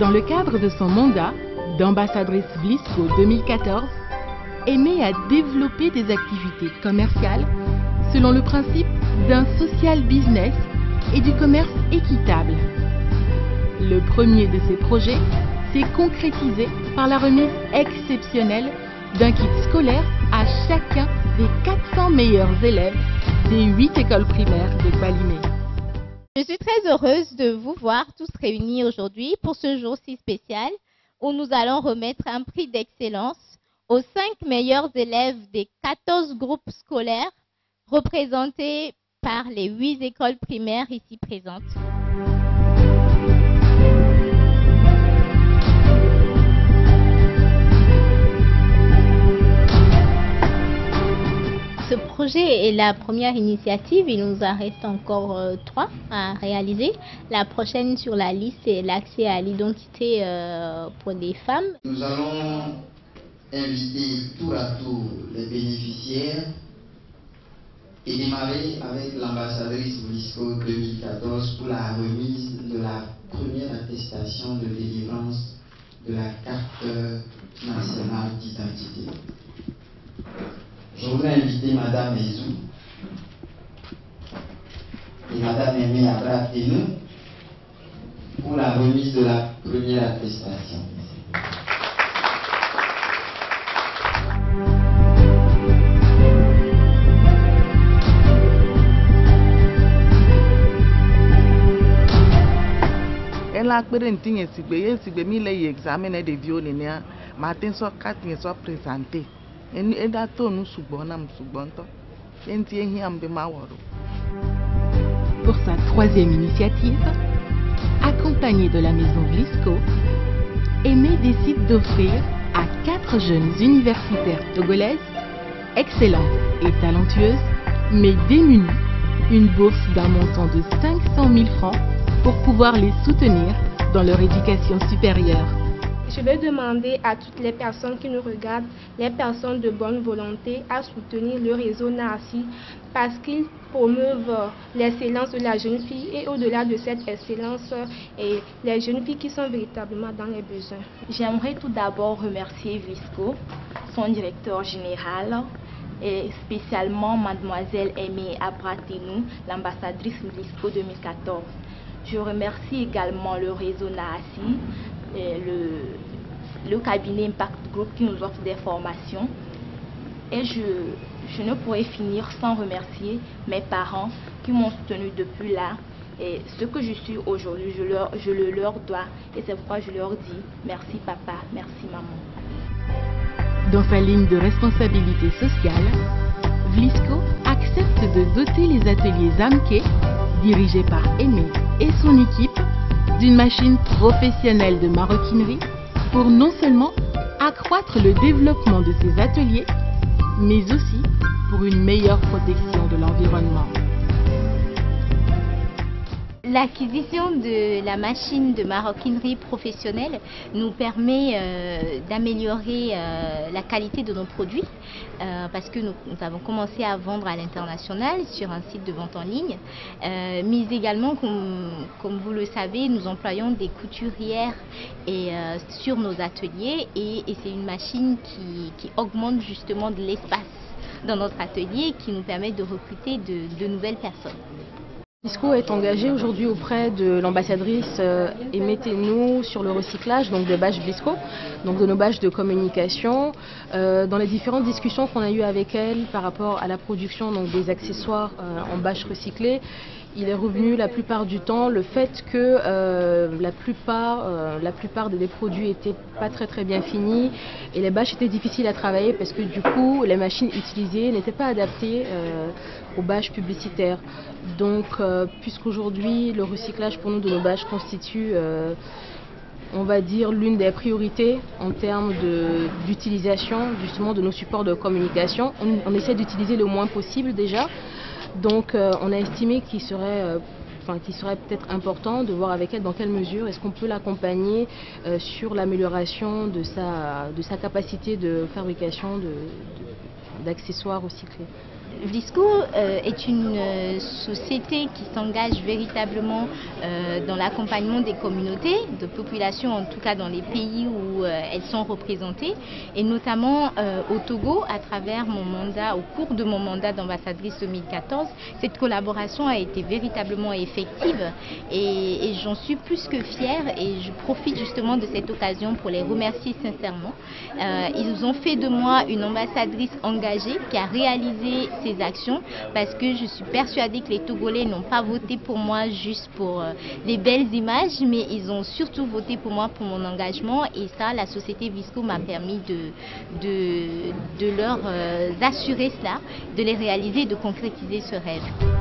Dans le cadre de son mandat d'ambassadrice Vlisco 2014, Aimée a développé des activités commerciales selon le principe d'un social business et du commerce équitable. Le premier de ces projets s'est concrétisé par la remise exceptionnelle d'un kit scolaire à chacun des 400 meilleurs élèves des 8 écoles primaires de Balimé. Je suis très heureuse de vous voir tous réunis aujourd'hui pour ce jour si spécial où nous allons remettre un prix d'excellence aux 5 meilleurs élèves des 14 groupes scolaires représentés par les 8 écoles primaires ici présentes. Ce projet est la première initiative, il nous en reste encore 3 à réaliser. La prochaine sur la liste est l'accès à l'identité pour les femmes. Nous allons inviter tour à tour les bénéficiaires et démarrer avec l'ambassadrice Vlisco 2014 pour la remise de la première attestation de délivrance de la carte nationale d'identité. Je voudrais inviter Madame Ezou et Madame Aimée Abra-Tenou pour la remise de la première attestation. La parenting est mis les examens de violenia, matin soit 4 soit présenté. Et d'attendre nous subonam subonto. Pour sa 3e initiative, accompagnée de la maison Vlisco, Aimée décide d'offrir à 4 jeunes universitaires togolaises, excellentes et talentueuses, mais démunies, une bourse d'un montant de 500 000 francs pour pouvoir les soutenir dans leur éducation supérieure. Je vais demander à toutes les personnes qui nous regardent, les personnes de bonne volonté, à soutenir le réseau NARCI parce qu'ils promeuvent l'excellence de la jeune fille et au-delà de cette excellence, et les jeunes filles qui sont véritablement dans les besoins. J'aimerais tout d'abord remercier Vlisco, son directeur général, et spécialement Mademoiselle Aimée Abra-Tenou, l'ambassadrice Vlisco 2014. Je remercie également le réseau NARCI, le cabinet Impact Group qui nous offre des formations. Et je ne pourrais finir sans remercier mes parents qui m'ont soutenu depuis là. Et ce que je suis aujourd'hui, je le leur dois. Et c'est pourquoi je leur dis merci papa, merci maman. Dans sa ligne de responsabilité sociale, Vlisco accepte de doter les ateliers Zamke, dirigés par Aimée et son équipe, d'une machine professionnelle de maroquinerie pour non seulement accroître le développement de ces ateliers, mais aussi pour une meilleure protection de l'environnement. L'acquisition de la machine de maroquinerie professionnelle nous permet d'améliorer la qualité de nos produits parce que nous avons commencé à vendre à l'international sur un site de vente en ligne, mais également, comme vous le savez, nous employons des couturières sur nos ateliers et c'est une machine qui augmente justement de l'espace dans notre atelier qui nous permet de recruter de nouvelles personnes. Vlisco est engagé aujourd'hui auprès de l'ambassadrice Aimée Tenou sur le recyclage donc des bâches Vlisco, donc de nos bâches de communication. Dans les différentes discussions qu'on a eues avec elle par rapport à la production donc des accessoires en bâches recyclées, il est revenu la plupart du temps le fait que la plupart des produits n'étaient pas très bien finis et les bâches étaient difficiles à travailler parce que du coup les machines utilisées n'étaient pas adaptées aux bâches publicitaires. Donc puisqu'aujourd'hui le recyclage pour nous de nos bâches constitue on va dire l'une des priorités en termes d'utilisation justement de nos supports de communication, on essaie d'utiliser le moins possible déjà. Donc on a estimé qu'il serait peut-être important de voir avec elle dans quelle mesure est-ce qu'on peut l'accompagner sur l'amélioration de sa capacité de fabrication d'accessoires recyclés. Vlisco est une société qui s'engage véritablement dans l'accompagnement des communautés, de populations, en tout cas dans les pays où elles sont représentées, et notamment au Togo, à travers mon mandat, au cours de mon mandat d'ambassadrice 2014. Cette collaboration a été véritablement effective et j'en suis plus que fière, et je profite justement de cette occasion pour les remercier sincèrement. Ils ont fait de moi une ambassadrice engagée qui a réalisé ces actions, parce que je suis persuadée que les Togolais n'ont pas voté pour moi juste pour les belles images, mais ils ont surtout voté pour moi pour mon engagement, et ça, la société Vlisco m'a permis de leur assurer cela, de les réaliser, de concrétiser ce rêve.